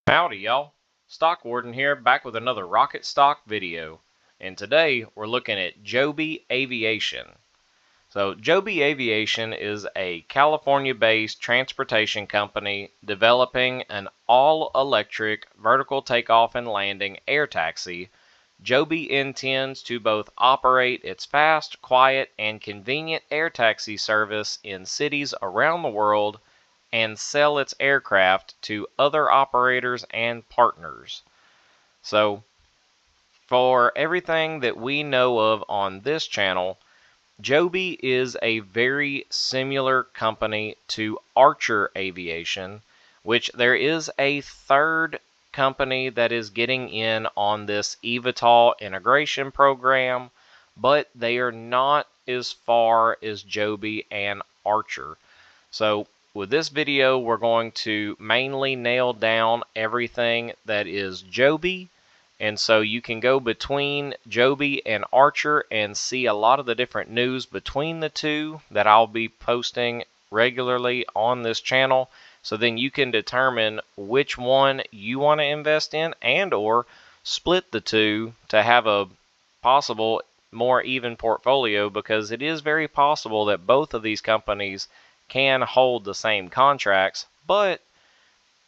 Howdy y'all, Stock Warden here, back with another rocket stock video, and today we're looking at Joby Aviation. So Joby Aviation is a California-based transportation company developing an all-electric vertical takeoff and landing air taxi. Joby intends to both operate its fast, quiet, and convenient air taxi service in cities around the world and sell its aircraft to other operators and partners. So, for everything that we know of on this channel, Joby is a very similar company to Archer Aviation, which there is a third company that is getting in on this eVTOL integration program, but they are not as far as Joby and Archer. So with this video, we're going to mainly nail down everything that is Joby. And so you can go between Joby and Archer and see a lot of the different news between the two that I'll be posting regularly on this channel. So then you can determine which one you want to invest in and or split the two to have a possible more even portfolio, because it is very possible that both of these companies can hold the same contracts, but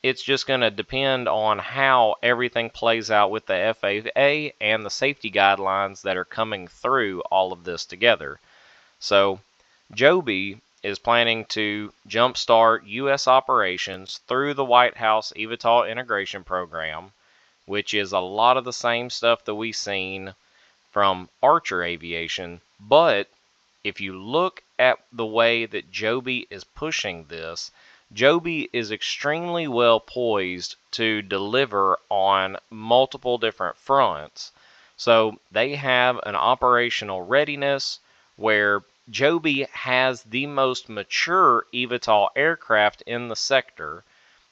it's just going to depend on how everything plays out with the FAA and the safety guidelines that are coming through all of this together. So Joby is planning to jumpstart U.S. operations through the White House eVTOL integration program, which is a lot of the same stuff that we've seen from Archer Aviation, but if you look at the way that Joby is pushing this, Joby is extremely well poised to deliver on multiple different fronts. So they have an operational readiness where Joby has the most mature eVTOL aircraft in the sector,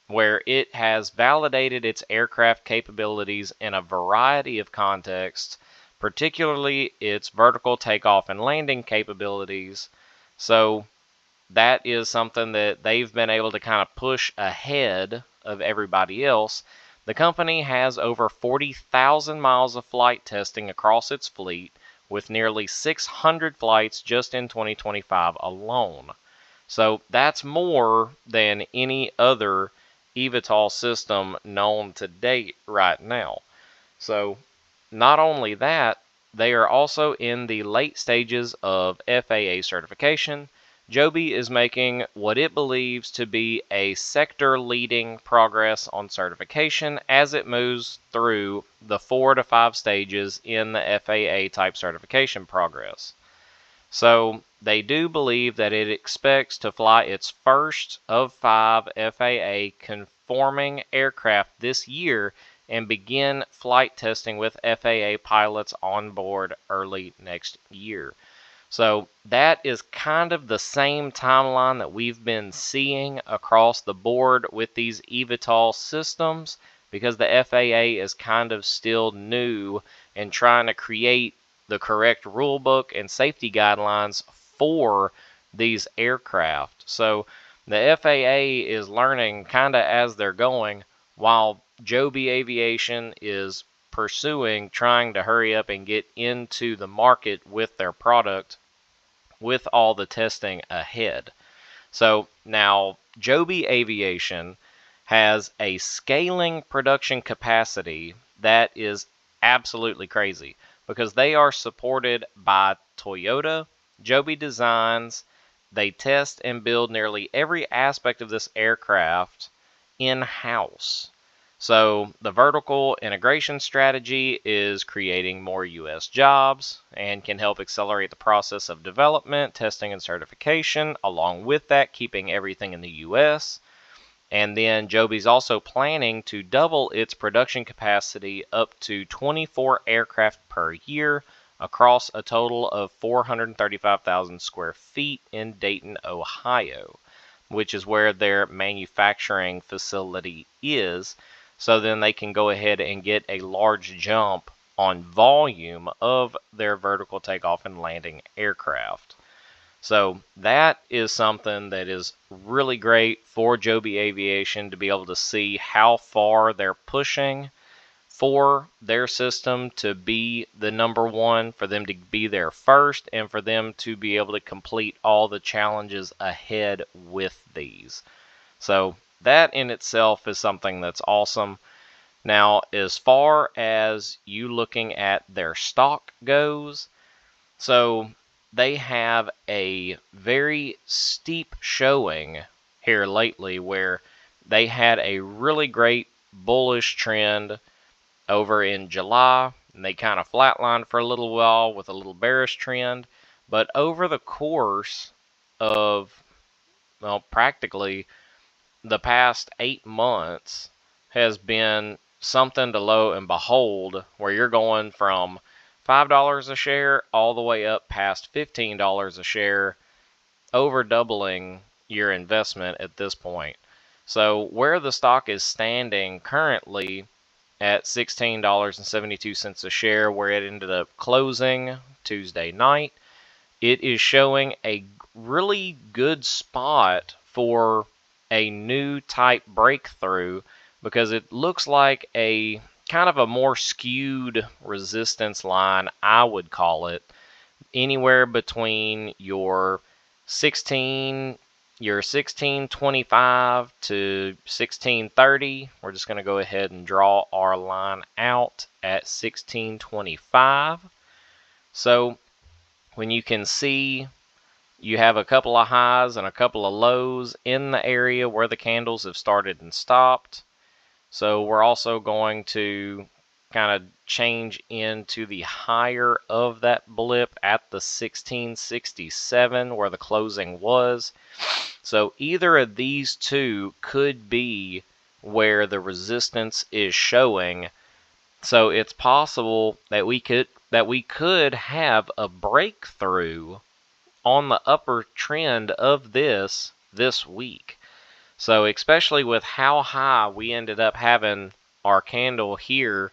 where it has validated its aircraft capabilities in a variety of contexts, particularly its vertical takeoff and landing capabilities. So that is something that they've been able to kind of push ahead of everybody else. The company has over 40,000 miles of flight testing across its fleet, with nearly 600 flights just in 2025 alone. So that's more than any other eVTOL system known to date right now. So not only that, they are also in the late stages of FAA certification. Joby is making what it believes to be a sector-leading progress on certification as it moves through the 4 to 5 stages in the FAA type certification progress. So they do believe that it expects to fly its first of 5 FAA conforming aircraft this year and begin flight testing with FAA pilots on board early next year. So that is kind of the same timeline that we've been seeing across the board with these eVTOL systems, because the FAA is kind of still new and trying to create the correct rule book and safety guidelines for these aircraft. So the FAA is learning kind of as they're going, while Joby Aviation is trying to hurry up and get into the market with their product with all the testing ahead. So now Joby Aviation has a scaling production capacity that is absolutely crazy, because they are supported by Toyota. Joby designs, they test and build nearly every aspect of this aircraft in-house. So the vertical integration strategy is creating more U.S. jobs and can help accelerate the process of development, testing, and certification. Along with that, keeping everything in the U.S. And then Joby's also planning to double its production capacity up to 24 aircraft per year across a total of 435,000 square feet in Dayton, Ohio, which is where their manufacturing facility is. So then they can go ahead and get a large jump on volume of their vertical takeoff and landing aircraft. So that is something that is really great for Joby Aviation to be able to see how far they're pushing for their system to be the #1, for them to be there first, and for them to be able to complete all the challenges ahead with these. So that in itself is something that's awesome. Now, as far as you looking at their stock goes, so they have a very steep showing here lately where they had a really great bullish trend over in July, and they kind of flatlined for a little while with a little bearish trend. But over the course of, well, practically the past 8 months has been something to lo and behold, where you're going from $5 a share all the way up past $15 a share, over doubling your investment at this point. So where the stock is standing currently at $16.72 a share, where it ended up closing Tuesday night, it is showing a really good spot for a new type breakthrough, because it looks like a kind of a more skewed resistance line, I would call it, anywhere between your 1625 to 1630. We're just going to go ahead and draw our line out at 1625. So when you can see, you have a couple of highs and a couple of lows in the area where the candles have started and stopped. So we're also going to kind of change into the higher of that blip at the 1667 where the closing was. So either of these two could be where the resistance is showing. So it's possible that we could have a breakthrough on the upper trend of this week. So especially with how high we ended up having our candle here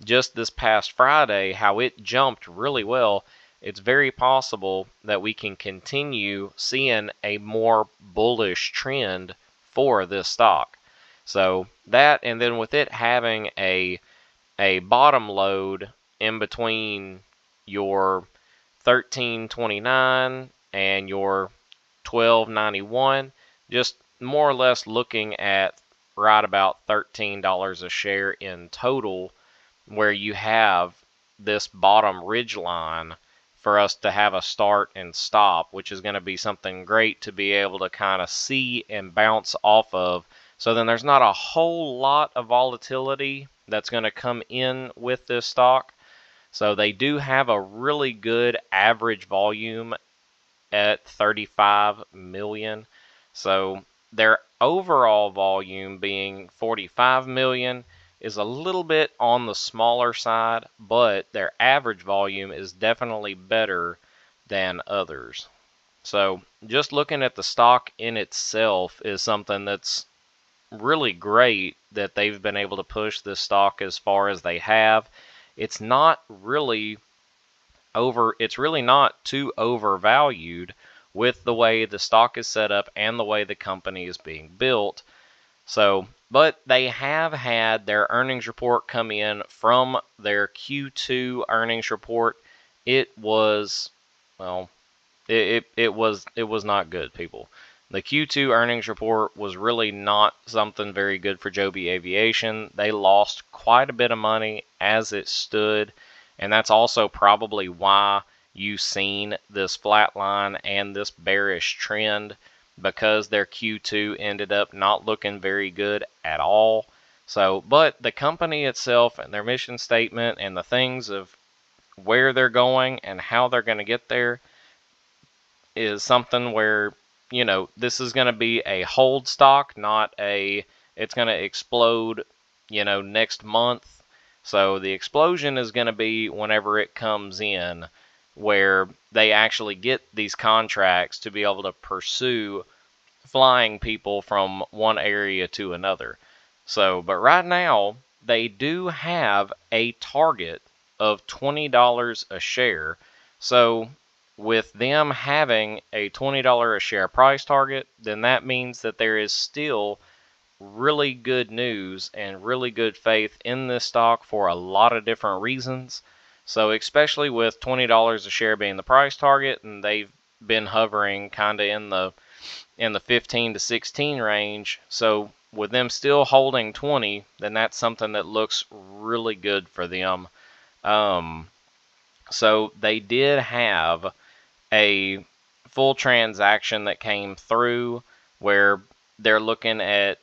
just this past Friday, how it jumped really well, it's very possible that we can continue seeing a more bullish trend for this stock. So that, and then with it having a bottom load in between your 1329 and your 1291, just more or less looking at right about $13 a share in total, where you have this bottom ridge line for us to have a start and stop, which is going to be something great to be able to kind of see and bounce off of. So then there's not a whole lot of volatility that's going to come in with this stock. So they do have a really good average volume at 35 million. So their overall volume being 45 million is a little bit on the smaller side, but their average volume is definitely better than others. So just looking at the stock in itself is something that's really great, that they've been able to push this stock as far as they have. It's really not too overvalued with the way the stock is set up and the way the company is being built. So, but they have had their earnings report come in from their Q2 earnings report. It was, well, it was not good, people. The Q2 earnings report was really not something very good for Joby Aviation. They lost quite a bit of money as it stood, and that's also probably why you've seen this flat line and this bearish trend, because their Q2 ended up not looking very good at all. So, but the company itself and their mission statement and the things of where they're going and how they're going to get there is something where, this is going to be a hold stock, not it's going to explode, next month. So the explosion is going to be whenever it comes in, where they actually get these contracts to be able to pursue flying people from one area to another. So, but right now, they do have a target of $20 a share. So with them having a $20 a share price target, then that means that there is still really good news and really good faith in this stock for a lot of different reasons. So especially with $20 a share being the price target, and they've been hovering kind of in the 15 to 16 range. So with them still holding 20, then that's something that looks really good for them. So they did have a full transaction that came through where they're looking at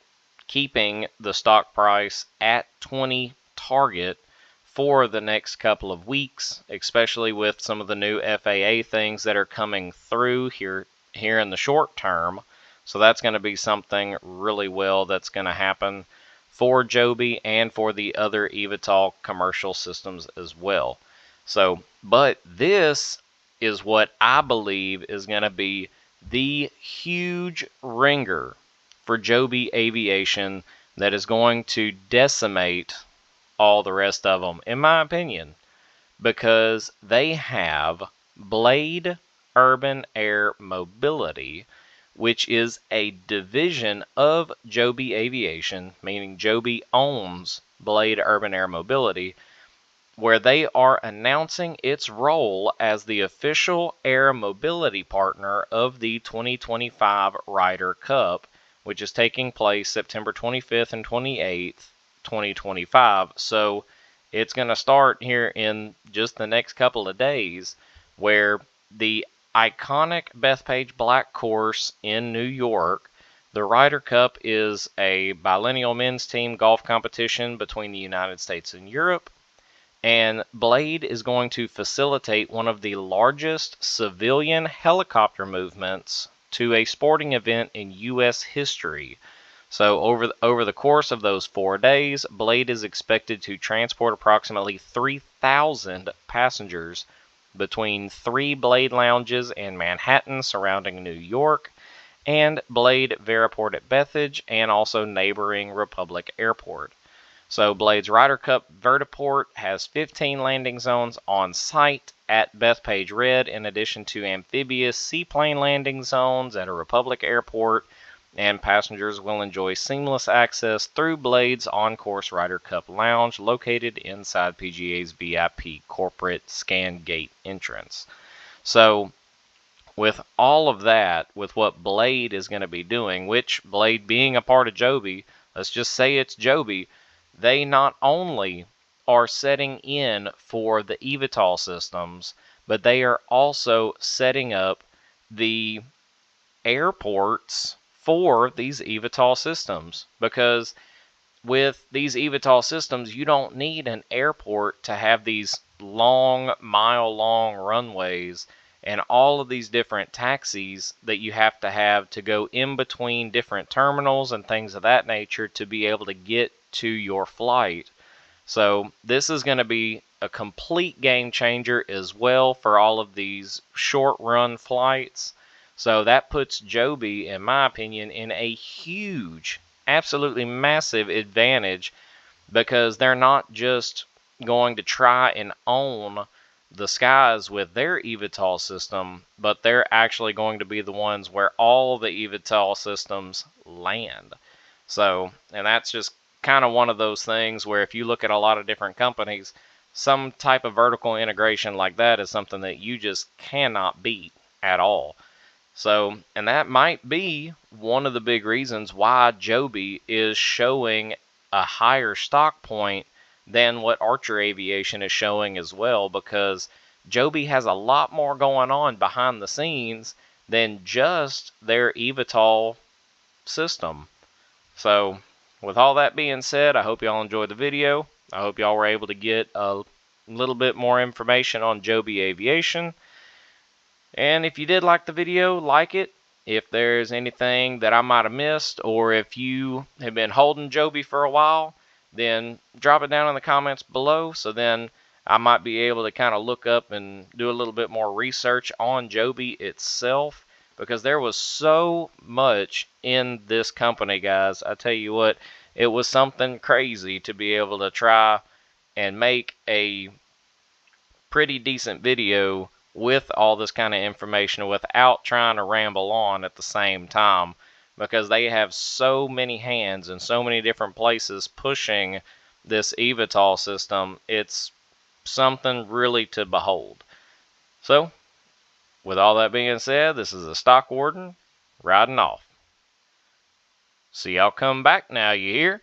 keeping the stock price at 20 target for the next couple of weeks, especially with some of the new FAA things that are coming through here in the short term. So that's going to be something really well that's going to happen for Joby and for the other eVTOL commercial systems as well. So, but this is what I believe is going to be the huge ringer for Joby Aviation that is going to decimate all the rest of them, in my opinion, because they have Blade Urban Air Mobility, which is a division of Joby Aviation, meaning Joby owns Blade Urban Air Mobility, where they are announcing its role as the official air mobility partner of the 2025 Ryder Cup, which is taking place September 25th and 28th, 2025. So it's going to start here in just the next couple of days, where the iconic Bethpage Black course in New York, the Ryder Cup is a biennial men's team golf competition between the United States and Europe. And Blade is going to facilitate one of the largest civilian helicopter movements to a sporting event in U.S. history. So over the course of those 4 days, Blade is expected to transport approximately 3,000 passengers between 3 Blade lounges in Manhattan surrounding New York and Blade Veriport at Bethpage and also neighboring Republic Airport. So Blade's Ryder Cup vertiport has 15 landing zones on site at Bethpage Red, in addition to amphibious seaplane landing zones at a Republic Airport, and passengers will enjoy seamless access through Blade's on-course Ryder Cup lounge located inside PGA's VIP corporate scan gate entrance. So with all of that, with what Blade is going to be doing, which Blade being a part of Joby, let's just say it's Joby, they not only are setting in for the eVTOL systems, but they are also setting up the airports for these eVTOL systems. Because with these eVTOL systems, you don't need an airport to have these long, mile-long runways and all of these different taxis that you have to go in between different terminals and things of that nature to be able to get to your flight. So this is going to be a complete game changer as well for all of these short run flights. So that puts Joby, in my opinion, in a huge, absolutely massive advantage, because they're not just going to try and own the skies with their eVTOL system, but they're actually going to be the ones where all the eVTOL systems land. So, and that's just kind of one of those things where if you look at a lot of different companies, some type of vertical integration like that is something that you just cannot beat at all. So, and that might be one of the big reasons why Joby is showing a higher stock point than what Archer Aviation is showing as well, because Joby has a lot more going on behind the scenes than just their eVTOL system. So, with all that being said, I hope y'all enjoyed the video. I hope y'all were able to get a little bit more information on Joby Aviation. And if you did like the video, like it. If there's anything that I might have missed, or if you have been holding Joby for a while, then drop it down in the comments below, so then I might be able to kind of look up and do a little bit more research on Joby itself, because there was so much in this company, guys. I tell you what, it was something crazy to be able to try and make a pretty decent video with all this kind of information without trying to ramble on at the same time, because they have so many hands in so many different places pushing this eVTOL system. It's something really to behold. So, with all that being said, this is a stock warden riding off. See y'all come back now, you hear?